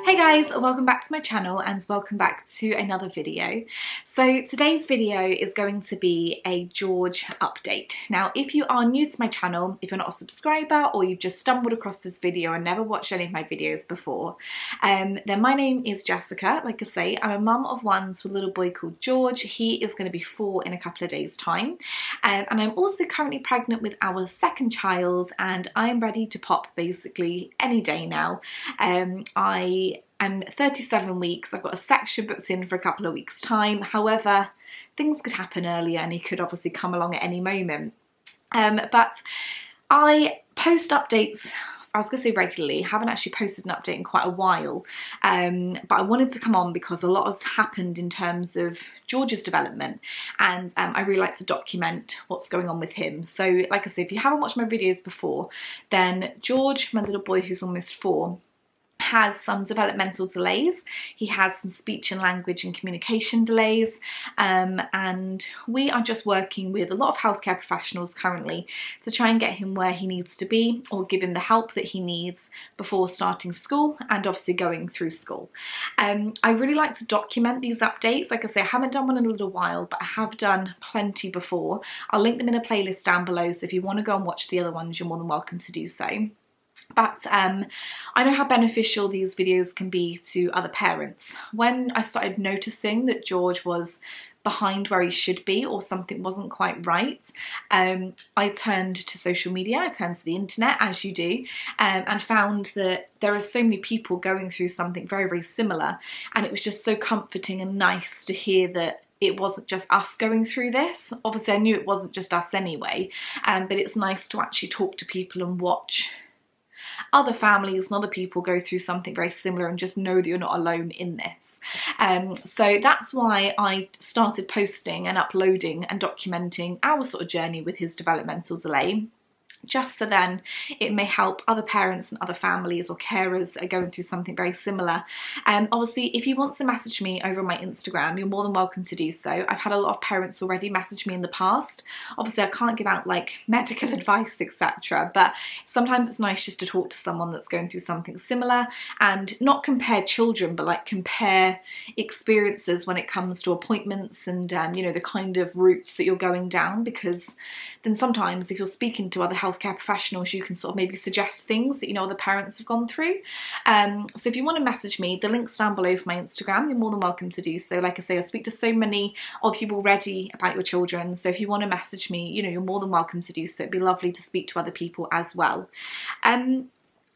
Hey guys, welcome back to my channel and welcome back to another video. So today's video is going to be a George update. Now, if you are new to my channel, if you're not a subscriber or you've just stumbled across this video and never watched any of my videos before, then my name is Jessica. Like I say, I'm a mum of one to a little boy called George. He is going to be 4 in a couple of days' time. And I'm also currently pregnant with our second child and I'm ready to pop basically any day now. I'm 37 weeks, I've got a section booked in for a couple of weeks' time. However, things could happen earlier and he could obviously come along at any moment. But I post updates, I was going to say regularly, I haven't actually posted an update in quite a while, but I wanted to come on because a lot has happened in terms of George's development and I really like to document what's going on with him. So like I say, if you haven't watched my videos before, then George, my little boy who's almost 4, has some developmental delays. He has some speech and language and communication delays, and we are just working with a lot of healthcare professionals currently to try and get him where he needs to be or give him the help that he needs before starting school and obviously going through school. I really like to document these updates. Like I say, I haven't done one in a little while, but I have done plenty before. I'll link them in a playlist down below, so if you want to go and watch the other ones, you're more than welcome to do so. But I know how beneficial these videos can be to other parents. When I started noticing that George was behind where he should be or something wasn't quite right, I turned to social media, I turned to the internet, as you do, and found that there are so many people going through something very, very similar, and it was just so comforting and nice to hear that it wasn't just us going through this. Obviously I knew it wasn't just us anyway, but it's nice to actually talk to people and watch other families and other people go through something very similar and just know that you're not alone in this. So that's why I started posting and uploading and documenting our sort of journey with his developmental delay, just so then it may help other parents and other families or carers that are going through something very similar. Obviously, if you want to message me over on my Instagram, you're more than welcome to do so. I've had a lot of parents already message me in the past. Obviously, I can't give out like medical advice, etc. But sometimes it's nice just to talk to someone that's going through something similar and not compare children, but like compare experiences when it comes to appointments and you know, the kind of routes that you're going down, because then sometimes if you're speaking to other healthcare professionals, you can sort of maybe suggest things that you know other parents have gone through. So if you want to message me, the link's down below for my Instagram. You're more than welcome to do so. Like I say, I speak to so many of you already about your children, so if you want to message me, you know, you're more than welcome to do so. It'd be lovely to speak to other people as well.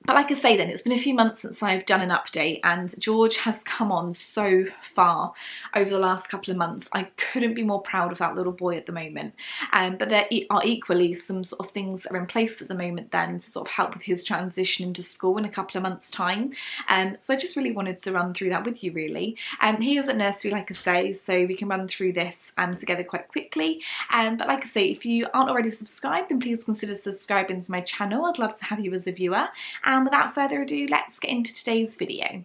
But like I say then, it's been a few months since I've done an update and George has come on so far over the last couple of months. I couldn't be more proud of that little boy at the moment. But there are equally some sort of things that are in place at the moment then to sort of help with his transition into school in a couple of months' time. So I just really wanted to run through that with you really. He is at nursery, like I say, so we can run through this together quite quickly. But like I say, if you aren't already subscribed, then please consider subscribing to my channel. I'd love to have you as a viewer. And without further ado, let's get into today's video.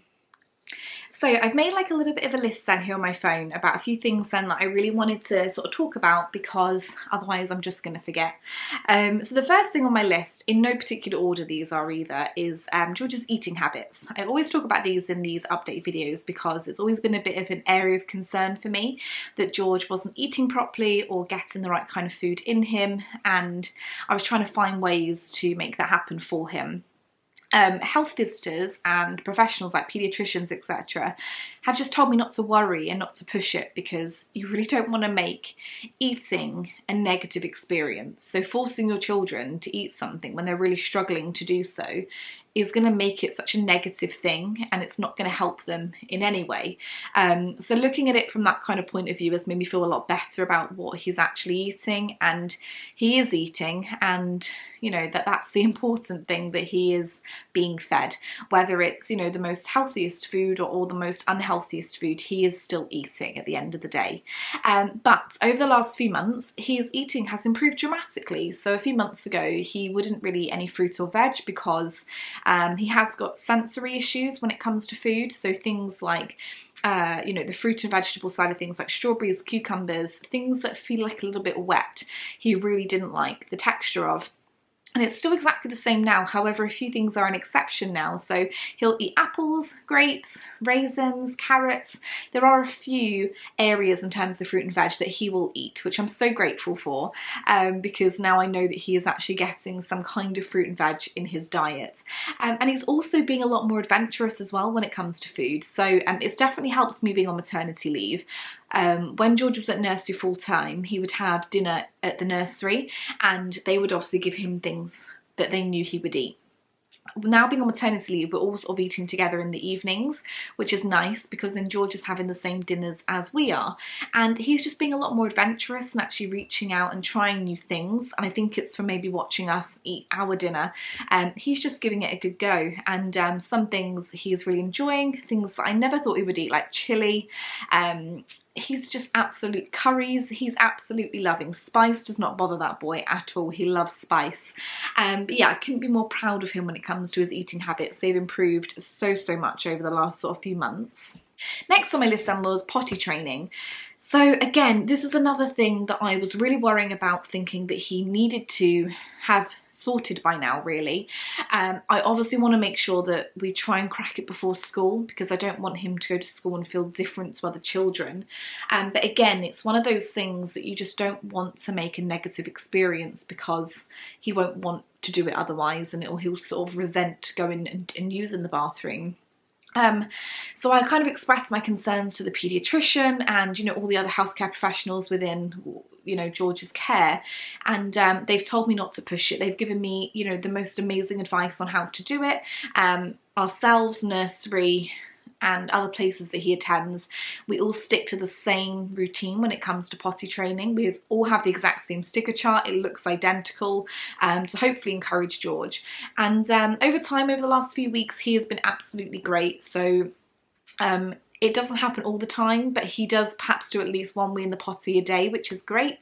So I've made like a little bit of a list then here on my phone about a few things then that I really wanted to sort of talk about, because otherwise I'm just going to forget. So the first thing on my list, in no particular order these are either, is George's eating habits. I always talk about these in these update videos because it's always been a bit of an area of concern for me that George wasn't eating properly or getting the right kind of food in him, and I was trying to find ways to make that happen for him. Health visitors and professionals like paediatricians, etc., have just told me not to worry and not to push it, because you really don't want to make eating a negative experience. So forcing your children to eat something when they're really struggling to do so is going to make it such a negative thing, and it's not going to help them in any way. So looking at it from that kind of point of view has made me feel a lot better about what he's actually eating, and he is eating, and you know that's the important thing, that he is being fed, whether it's, you know, the most healthiest food or the most unhealthiest food, he is still eating at the end of the day. But over the last few months, his eating has improved dramatically. So a few months ago, he wouldn't really eat any fruit or veg because he has got sensory issues when it comes to food. So things like you know, the fruit and vegetable side of things like strawberries, cucumbers, things that feel like a little bit wet, he really didn't like the texture of. And it's still exactly the same now, however a few things are an exception now. So he'll eat apples, grapes, raisins, carrots. There are a few areas in terms of fruit and veg that he will eat, which I'm so grateful for, because now I know that he is actually getting some kind of fruit and veg in his diet. And he's also being a lot more adventurous as well when it comes to food. So it's definitely helped me being on maternity leave. When George was at nursery full time, he would have dinner at the nursery and they would obviously give him things that they knew he would eat. Now being on maternity leave, we're all sort of eating together in the evenings, which is nice because then George is having the same dinners as we are. And he's just being a lot more adventurous and actually reaching out and trying new things. And I think it's from maybe watching us eat our dinner. He's just giving it a good go. And some things he is really enjoying, things that I never thought he would eat, like chili. He's just absolute curries. He's absolutely loving spice. Does not bother that boy at all. He loves spice. But yeah, I couldn't be more proud of him when it comes to his eating habits. They've improved so much over the last sort of few months. Next on my list then was potty training. So again, this is another thing that I was really worrying about, thinking that he needed to have sorted by now, really. I obviously want to make sure that we try and crack it before school, because I don't want him to go to school and feel different to other children. But again, it's one of those things that you just don't want to make a negative experience, because he won't want to do it otherwise, and he'll sort of resent going and using the bathroom. So I kind of expressed my concerns to the paediatrician and, you know, all the other healthcare professionals within, you know, George's care, and they've told me not to push it. They've given me, you know, the most amazing advice on how to do it. Ourselves, nursery, and other places that he attends, we all stick to the same routine when it comes to potty training. We all have the exact same sticker chart. It looks identical, to hopefully encourage George. And over time, over the last few weeks, he has been absolutely great. So it doesn't happen all the time, but he does perhaps do at least one wee in the potty a day, which is great.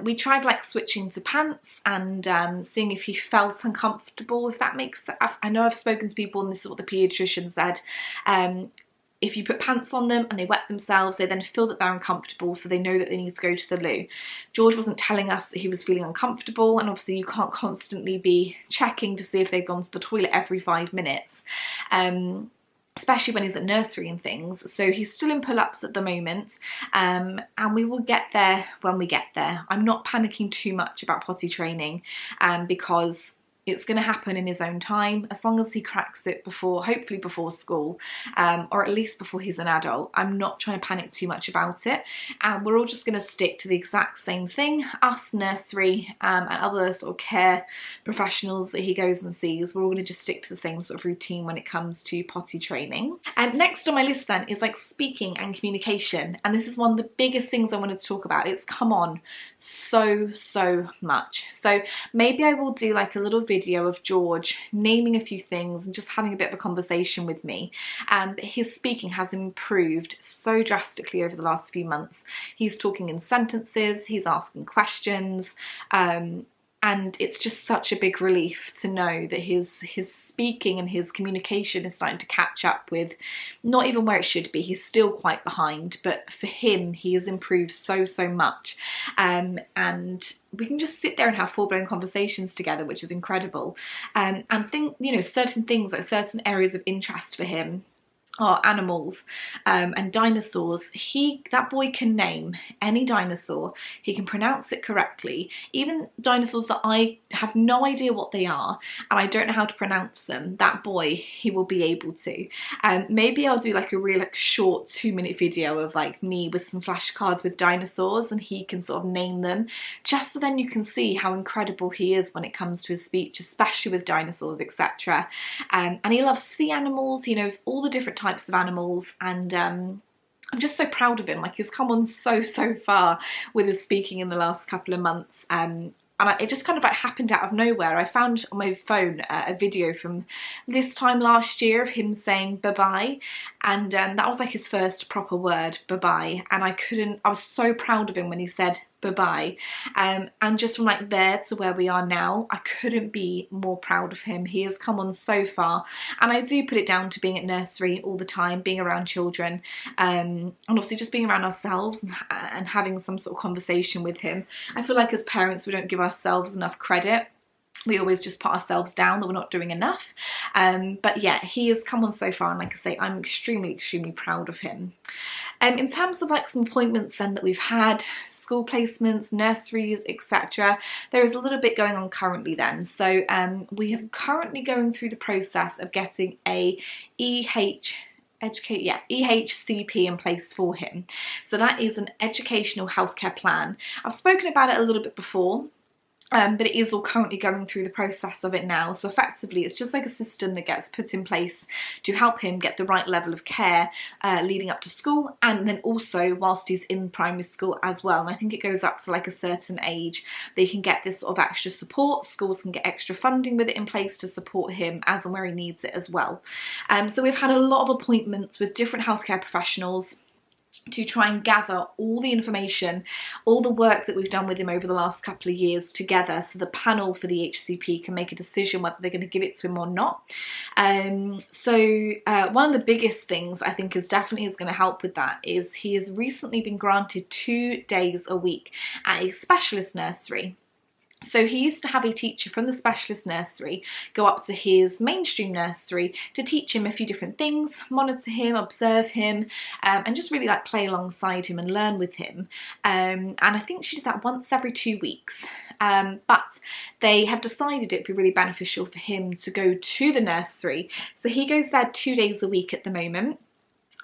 We tried like switching to pants and seeing if he felt uncomfortable, if that makes sense. I know I've spoken to people and this is what the paediatrician said. If you put pants on them and they wet themselves, they then feel that they're uncomfortable, so they know that they need to go to the loo. George wasn't telling us that he was feeling uncomfortable, and obviously you can't constantly be checking to see if they've gone to the toilet every 5 minutes. Especially when he's at nursery and things. So he's still in pull-ups at the moment, and we will get there when we get there. I'm not panicking too much about potty training, because it's going to happen in his own time, as long as he cracks it before, hopefully before school, or at least before he's an adult. I'm not trying to panic too much about it, and we're all just going to stick to the exact same thing. Us, nursery, and other sort of care professionals that he goes and sees, we're all going to just stick to the same sort of routine when it comes to potty training. And next on my list then is like speaking and communication, and this is one of the biggest things I wanted to talk about. It's come on so much. So maybe I will do like a little video of George naming a few things and just having a bit of a conversation with me. His speaking has improved so drastically over the last few months. He's talking in sentences, he's asking questions, and it's just such a big relief to know that his speaking and his communication is starting to catch up with not even where it should be. He's still quite behind, but for him, he has improved so much. And we can just sit there and have full-blown conversations together, which is incredible. And think, you know, certain things, like certain areas of interest for him are animals and dinosaurs. That boy can name any dinosaur. He can pronounce it correctly. Even dinosaurs that I have no idea what they are and I don't know how to pronounce them, that boy, he will be able to. Maybe I'll do like a real short 2-minute video of like me with some flashcards with dinosaurs and he can sort of name them, just so then you can see how incredible he is when it comes to his speech, especially with dinosaurs, etc. And he loves sea animals. He knows all the different types of animals, and I'm just so proud of him. Like, he's come on so far with his speaking in the last couple of months, and it just kind of like happened out of nowhere. I found on my phone a video from this time last year of him saying bye-bye, and that was like his first proper word, bye-bye, and I was so proud of him when he said bye-bye, and just from like there to where we are now, I couldn't be more proud of him. He has come on so far, and I do put it down to being at nursery all the time, being around children, and obviously just being around ourselves and having some sort of conversation with him. I feel like as parents we don't give ourselves enough credit we always just put ourselves down that we're not doing enough. But yeah, he has come on so far, and like I say, I'm extremely proud of him. In terms of like some appointments then that we've had, school placements, nurseries, etc., there is a little bit going on currently then. So we are currently going through the process of getting a EHCP in place for him. So that is an educational healthcare plan. I've spoken about it a little bit before, but it is all currently going through the process of it now. So effectively, it's just like a system that gets put in place to help him get the right level of care leading up to school, and then also whilst he's in primary school as well. And I think it goes up to like a certain age they can get this sort of extra support. Schools can get extra funding with it in place to support him as and where he needs it as well. So we've had a lot of appointments with different healthcare professionals to try and gather all the information, all the work that we've done with him over the last couple of years together, so the panel for the HCP can make a decision whether they're going to give it to him or not. So one of the biggest things I think is definitely going to help with that is he has recently been granted 2 days a week at a specialist nursery. So he used to have a teacher from the specialist nursery go up to his mainstream nursery to teach him a few different things, monitor him, observe him, and just really like play alongside him and learn with him. And I think she did that once every 2 weeks. But they have decided it'd be really beneficial for him to go to the nursery. So he goes there 2 days a week at the moment.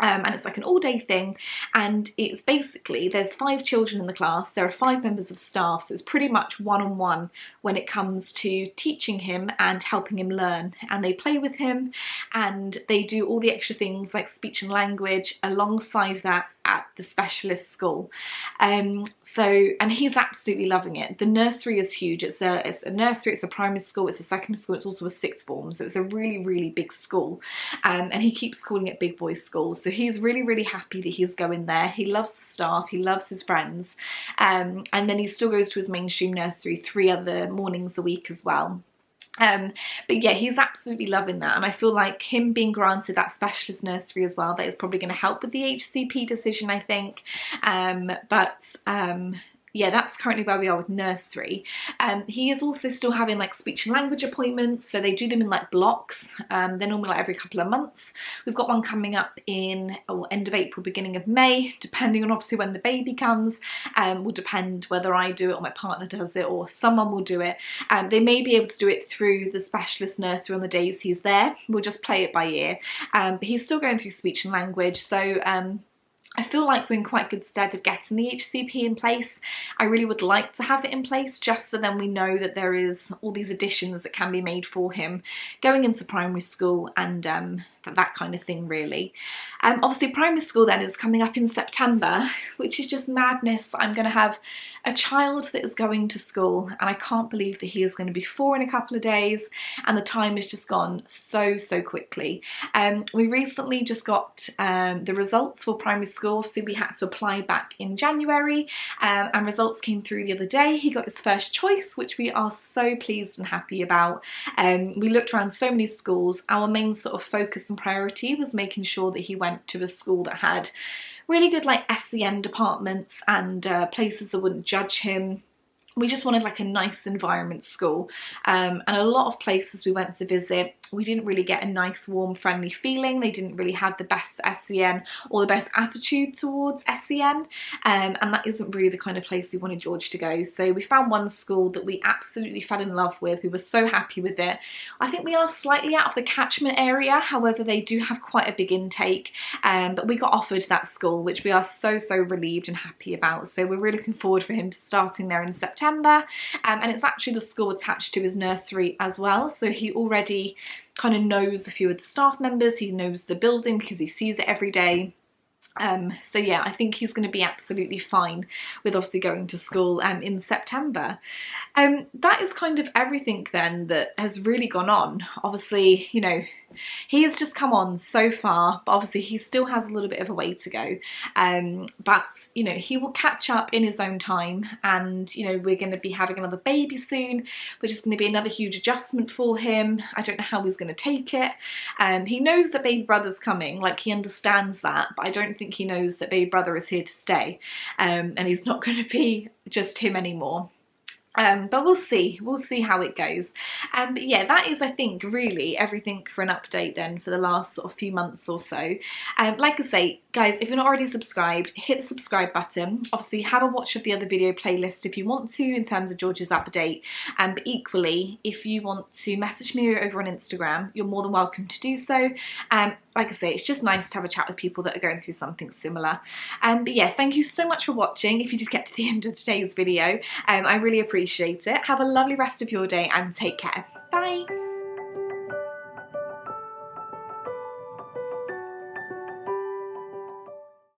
And it's like an all-day thing, and it's basically, there's 5 children in the class, there are 5 members of staff, so it's pretty much one-on-one when it comes to teaching him and helping him learn. And they play with him, and they do all the extra things like speech and language alongside that at the specialist school. And he's absolutely loving it. The nursery is huge. It's a nursery, it's a primary school, it's a secondary school, it's also a 6th form, so it's a really big school. And he keeps calling it Big Boy School. So he's really happy that he's going there. He loves the staff, he loves his friends, and then he still goes to his mainstream nursery 3 other mornings a week as well. But yeah, he's absolutely loving that, and I feel like him being granted that specialist nursery as well, that is probably going to help with the HCP decision, I think. Yeah, that's currently where we are with nursery. He is also still having like speech and language appointments, so they do them in like blocks. They're normally like every couple of months. We've got one coming up in end of April, beginning of May, depending on obviously when the baby comes. Will depend whether I do it or my partner does it or someone will do it. They may be able to do it through the specialist nursery on the days he's there. We'll just play it by ear. But he's still going through speech and language, so I feel like we're in quite good stead of getting the HCP in place. I really would like to have it in place just so then we know that there is all these additions that can be made for him going into primary school and that kind of thing really. Obviously primary school then is coming up in September, which is just madness. I'm going to have a child that is going to school, and I can't believe that he is going to be 4 in a couple of days, and the time has just gone so quickly. We recently just got the results for primary school, so we had to apply back in January, and results came through the other day. He got his first choice, which we are so pleased and happy about. We looked around so many schools. Our main sort of focus and priority was making sure that he went to a school that had really good like SEN departments and places that wouldn't judge him. We just wanted like a nice environment school, and a lot of places we went to visit, we didn't really get a nice, warm, friendly feeling. They didn't really have the best SEN or the best attitude towards SEN, and that isn't really the kind of place we wanted George to go. So we found one school that we absolutely fell in love with. We were so happy with it. I think we are slightly out of the catchment area, however they do have quite a big intake, but we got offered that school, which we are so relieved and happy about. So we're really looking forward for him to starting there in September. And it's actually the school attached to his nursery as well, so he already kind of knows a few of the staff members, he knows the building because he sees it every day. So yeah, I think he's going to be absolutely fine with obviously going to school in September. That is kind of everything then that has really gone on. Obviously, you know, he has just come on so far, but obviously he still has a little bit of a way to go. But, you know, he will catch up in his own time, and, you know, we're going to be having another baby soon, which is going to be another huge adjustment for him. I don't know how he's going to take it. He knows that baby brother's coming, like he understands that, but I don't think he knows that baby brother is here to stay, and he's not going to be just him anymore. But we'll see how it goes. But yeah, that is, I think, really everything for an update then for the last sort of few months or so. Like I say, guys, if you're not already subscribed, hit the subscribe button. Obviously, have a watch of the other video playlist if you want to in terms of George's update. But equally, if you want to message me over on Instagram, you're more than welcome to do so. Like I say, it's just nice to have a chat with people that are going through something similar. But yeah, thank you so much for watching. If you just get to the end of today's video, I really appreciate it. Have a lovely rest of your day and take care. Bye.